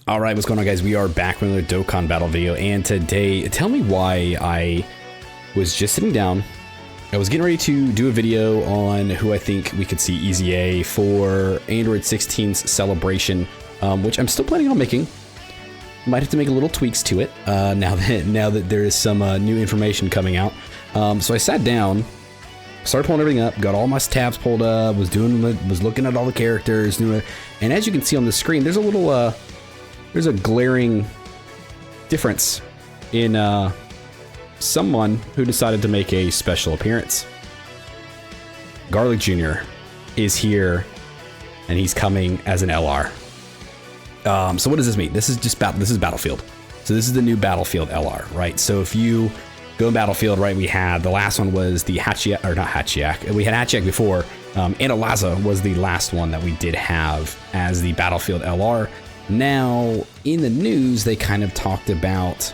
All right, what's going on, guys? We are back with another Dokkan battle video, and today, tell me why I was just sitting down. I was getting ready to do a video on who I think we could see Easy A for Android 16's celebration, which I'm still planning on making. Might have to make a little tweaks to it now that there is some new information coming out. So I sat down, started pulling everything up, got all my tabs pulled up, was looking at all the characters, and as you can see on the screen, there's a little there's a glaring difference in someone who decided to make a special appearance. Garlic Jr. is here, and he's coming as an LR. So what does this mean? This is Battlefield. So this is the new Battlefield LR, right? So if you go in Battlefield, right, we had the last one was the Hachiak, or not Hachiak. We had Hachiak before, and Alaza was the last one that we did have as the Battlefield LR. Now, in the news, they kind of talked about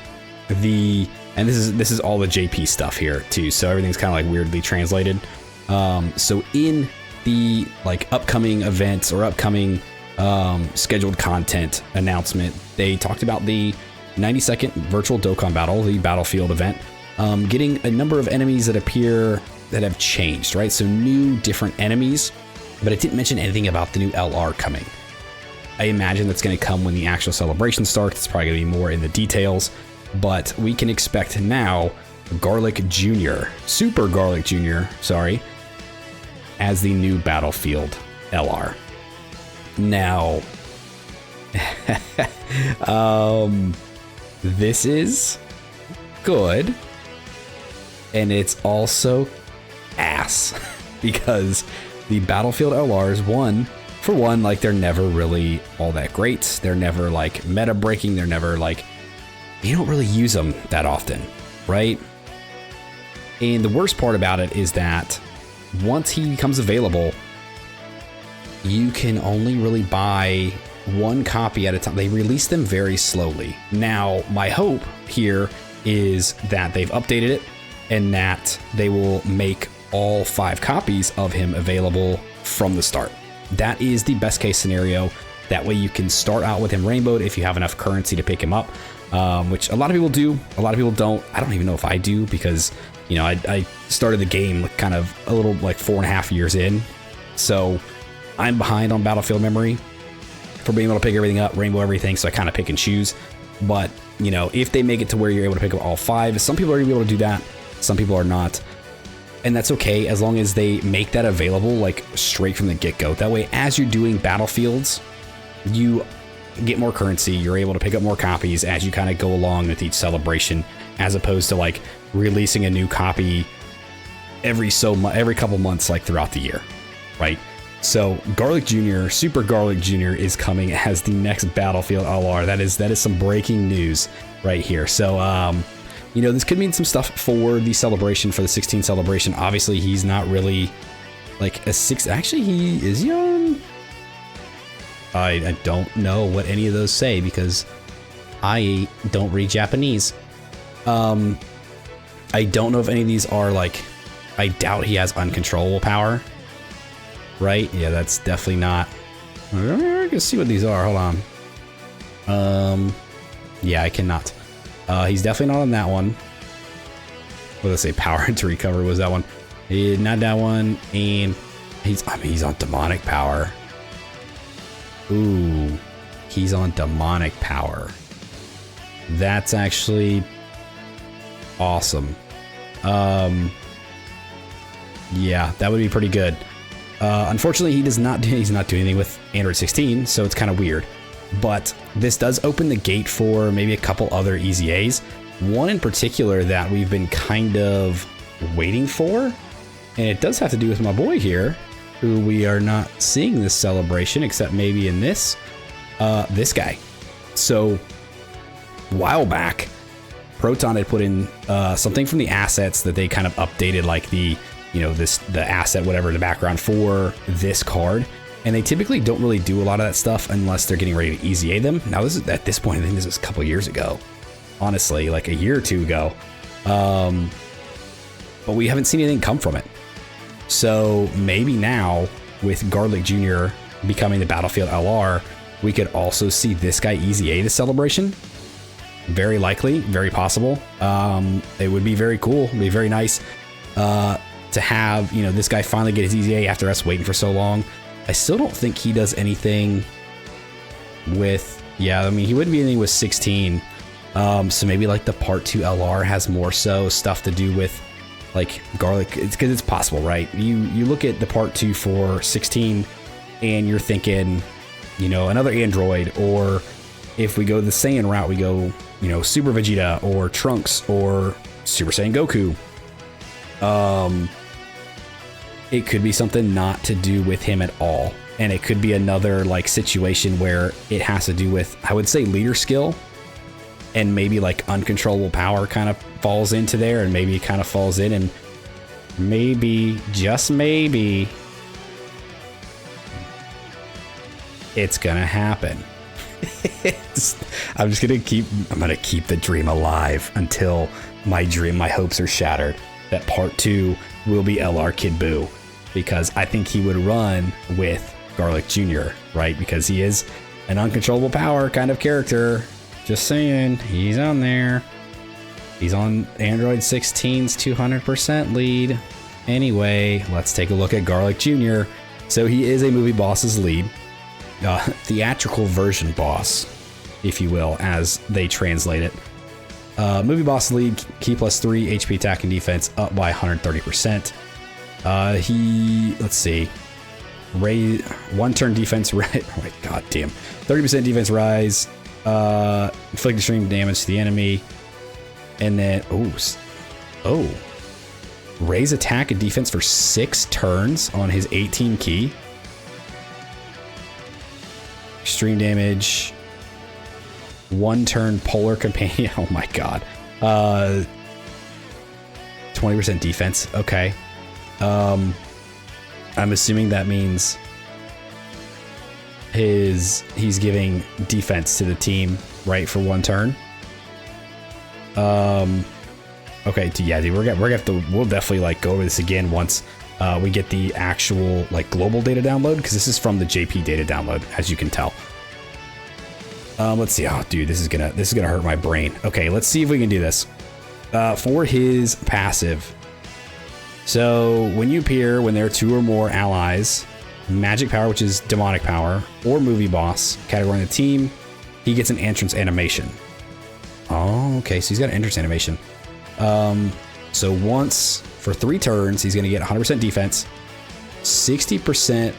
and this is all the JP stuff here too, so everything's kind of like weirdly translated. So in the upcoming events or upcoming scheduled content announcement, they talked about the 90-second virtual Dokkan battle, the Battlefield event, getting a number of enemies that appear that have changed, right? So new, different enemies, but it didn't mention anything about the new LR coming. I imagine that's going to come when the actual celebration starts. It's probably going to be more in the details, but we can expect now Garlic Jr., Super Garlic Jr., sorry, as the new Battlefield LR. Now, this is good, and it's also ass, because the Battlefield LRs, for one, like, they're never really all that great. They're never like meta breaking. They're never like, you don't really use them that often, right? And the worst part about it is that once he becomes available, you can only really buy one copy at a time. They release them very slowly. Now, my hope here is that they've updated it and that they will make all 5 copies of him available from the start. That is the best case scenario. That way you can start out with him rainbowed if you have enough currency to pick him up, which a lot of people do. A lot of people don't. I don't even know if I do, because, you know, I started the game kind of a little like 4.5 years in. So I'm behind on Battlefield memory for being able to pick everything up, rainbow everything. So I kind of pick and choose. But, you know, if they make it to where you're able to pick up all 5, some people are going to be able to do that. Some people are not. And that's okay, as long as they make that available like straight from the get-go. That way, as you're doing battlefields, you get more currency. You're able to pick up more copies as you kind of go along with each celebration, as opposed to like releasing a new copy every couple months, like throughout the year, right? So Garlic Jr., Super Garlic Jr. is coming as the next Battlefield LR. That is some breaking news right here. So you know, this could mean some stuff for the celebration, for the 16 celebration. Obviously, he's not really like a 6. Actually, he is young. I don't know what any of those say, because I don't read Japanese. I don't know if any of these are like, I doubt he has uncontrollable power. Right? Yeah, that's definitely not. I can see what these are. Hold on. Yeah, I cannot. He's definitely not on that one. What did I say? Power to recover was that one. Not that one. And he's on demonic power. Ooh, he's on demonic power. That's actually awesome. Yeah, that would be pretty good. Unfortunately, he's not doing anything with Android 16, so it's kind of weird. But this does open the gate for maybe a couple other Easy A's. One in particular that we've been kind of waiting for, and it does have to do with my boy here, who we are not seeing this celebration, except maybe in this guy. So a while back, Proton had put in something from the assets that they kind of updated, like the asset, whatever, the background for this card. And they typically don't really do a lot of that stuff unless they're getting ready to Easy A them. Now, this is at this point, I think this was a couple years ago, honestly, like a year or two ago. But we haven't seen anything come from it. So maybe now, with Garlic Jr. becoming the Battlefield LR, We could also see this guy Easy A the celebration. Very likely, very possible. It would be very cool. It'd be very nice to have, you know, this guy finally get his Easy A after us waiting for so long. I still don't think he does anything with, yeah, I mean, he wouldn't be anything with 16. So maybe like the Part 2 LR has more so stuff to do with like garlic. It's because it's possible, right? You look at the Part 2 for 16 and you're thinking, you know, another android, or if we go the Saiyan route, we go, you know, Super Vegeta or Trunks or Super Saiyan Goku. It could be something not to do with him at all. And it could be another like situation where it has to do with, I would say, leader skill, and maybe like uncontrollable power kind of falls into there, and maybe it kind of falls in, and maybe, just maybe, it's gonna happen. I'm gonna keep the dream alive until my hopes are shattered that Part 2 will be LR Kid Buu, because I think he would run with Garlic Jr., right? Because he is an uncontrollable power kind of character. Just saying, he's on there. He's on Android 16's 200% lead. Anyway, let's take a look at Garlic Jr. So he is a movie boss's lead. Theatrical version boss, if you will, as they translate it. Movie boss lead, key +3, HP attack and defense up by 130%. Let's see, raise 1 turn defense, right? Oh my god damn, 30% defense rise, inflict extreme damage to the enemy, and then raise attack and defense for 6 turns on his 18 key. Extreme damage, 1 turn polar companion. Oh my god. 20% defense. Okay. I'm assuming that means he's giving defense to the team, right, for 1 turn. Okay, yeah, dude, we'll definitely like go over this again once we get the actual like global data download, because this is from the JP data download, as you can tell. Let's see. Oh, dude, this is gonna hurt my brain. Okay, let's see if we can do this. For his passive. So when you appear, when there are 2 or more allies, magic power, which is demonic power, or movie boss category in the team, he gets an entrance animation. Oh, okay, so he's got an entrance animation. So once for 3 turns, he's going to get 100% defense, 60%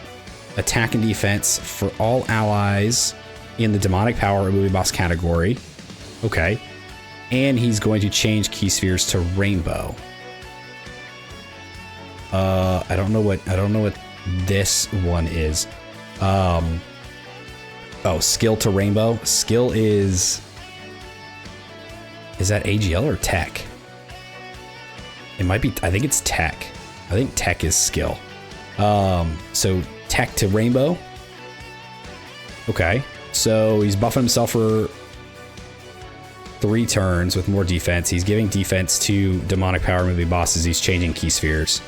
attack and defense for all allies in the demonic power or movie boss category. Okay. And he's going to change key spheres to rainbow. I don't know what this one is. Oh, skill to rainbow. Skill is that AGL or tech? It might be, I think it's tech. I think tech is skill. So tech to rainbow. Okay. So he's buffing himself for 3 turns with more defense. He's giving defense to demonic power movie bosses. He's changing key spheres.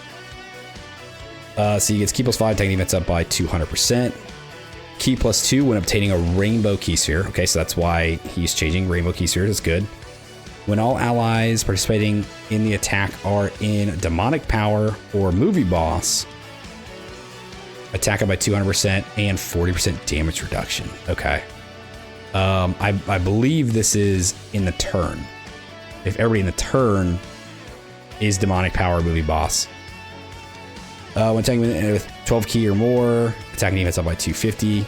So he gets key +5, attack defense up by 200%. Key +2 when obtaining a rainbow key sphere. Okay, so that's why he's changing rainbow key spheres. That's good. When all allies participating in the attack are in demonic power or movie boss, attack up by 200% and 40% damage reduction. Okay. I believe this is in the turn. If everybody in the turn is demonic power movie boss. When attacking with 12 key or more, attacking defense up by 250.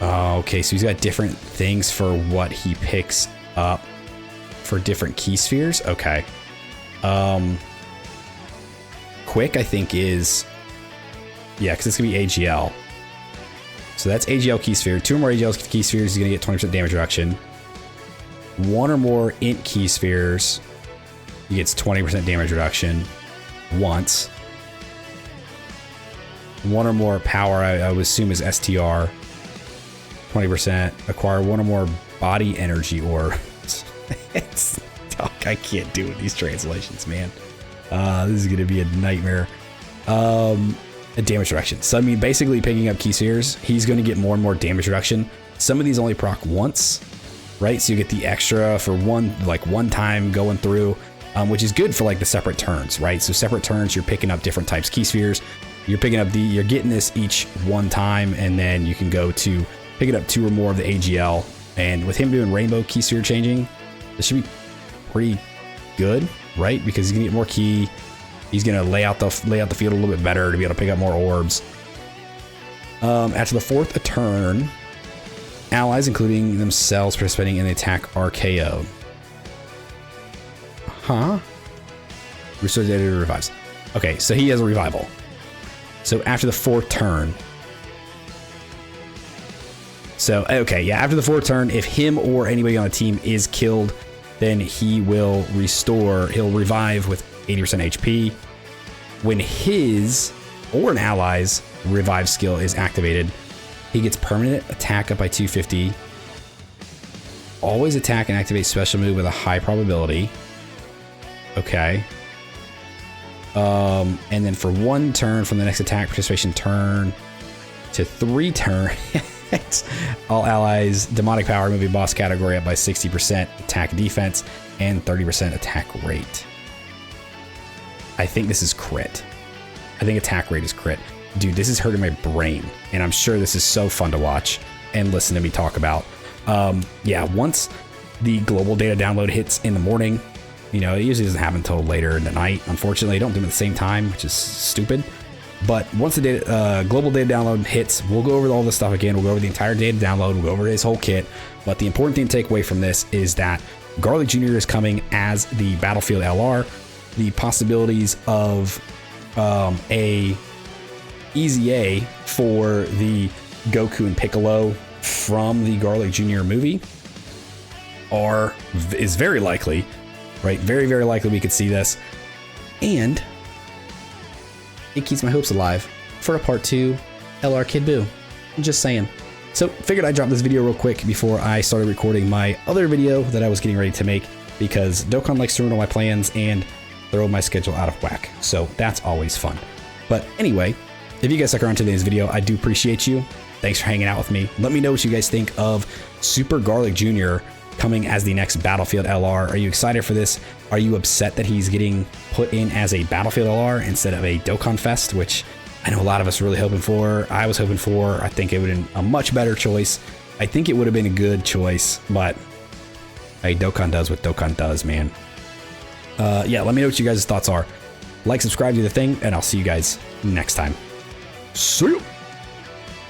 Okay, so he's got different things for what he picks up for different key spheres. Okay. Quick, I think, is... Yeah, because it's going to be AGL. So that's AGL key sphere. 2 or more AGL key spheres, he's going to get 20% damage reduction. 1 or more int key spheres, he gets 20% damage reduction once. 1 or more power, I would assume, is STR. 20%. Acquire 1 or more body energy ore. I can't do it, these translations, man. This is going to be a nightmare. a damage reduction. So I mean, basically picking up key spheres, he's going to get more and more damage reduction. Some of these only proc once, right? So you get the extra for one time going through, which is good for like the separate turns, right? So separate turns, you're picking up different types of key spheres. You're getting this each one time, and then you can go to pick it up 2 or more of the AGL. And with him doing rainbow key sphere changing, this should be pretty good, right? Because he's gonna get more key. He's gonna lay out the field a little bit better to be able to pick up more orbs. After the 4th turn, allies, including themselves, participating in the attack RKO. Restores data to revives. Okay, so he has a revival. So after the 4th turn. So, okay, yeah, after the 4th turn, if him or anybody on the team is killed, then he will restore, he'll revive with 80% HP. When his or an ally's revive skill is activated, he gets permanent attack up by 250. Always attack and activate special move with a high probability. Okay. And then for 1 turn from the next attack participation turn to 3 turns, all allies, demonic power, moving boss category up by 60% attack defense and 30% attack rate. I think this is crit. I think attack rate is crit. Dude, this is hurting my brain, and I'm sure this is so fun to watch and listen to me talk about. Yeah, once the global data download hits in the morning, you know, it usually doesn't happen until later in the night. Unfortunately, I don't do them at the same time, which is stupid. But once the global data download hits, we'll go over all this stuff again. We'll go over the entire data download. We'll go over his whole kit. But the important thing to take away from this is that Garlic Jr. is coming as the Battlefield LR. The possibilities of a Easy A for the Goku and Piccolo from the Garlic Jr. movie is very likely, right? Very, very likely we could see this. And it keeps my hopes alive for a part 2 LR Kid Buu. I'm just saying. So figured I'd drop this video real quick before I started recording my other video that I was getting ready to make, because Dokkan likes to ruin all my plans and throw my schedule out of whack. So that's always fun. But anyway, if you guys stuck around to today's video, I do appreciate you. Thanks for hanging out with me. Let me know what you guys think of Super Garlic Jr. coming as the next Battlefield LR. Are you excited for this? Are you upset that he's getting put in as a Battlefield LR instead of a Dokkan Fest, which I know a lot of us are really hoping for. I was hoping for. I think it would have been a much better choice. I think it would have been a good choice, but hey, Dokkan does what Dokkan does, man. Yeah, let me know what you guys' thoughts are. Like, subscribe, do the thing, and I'll see you guys next time. See you!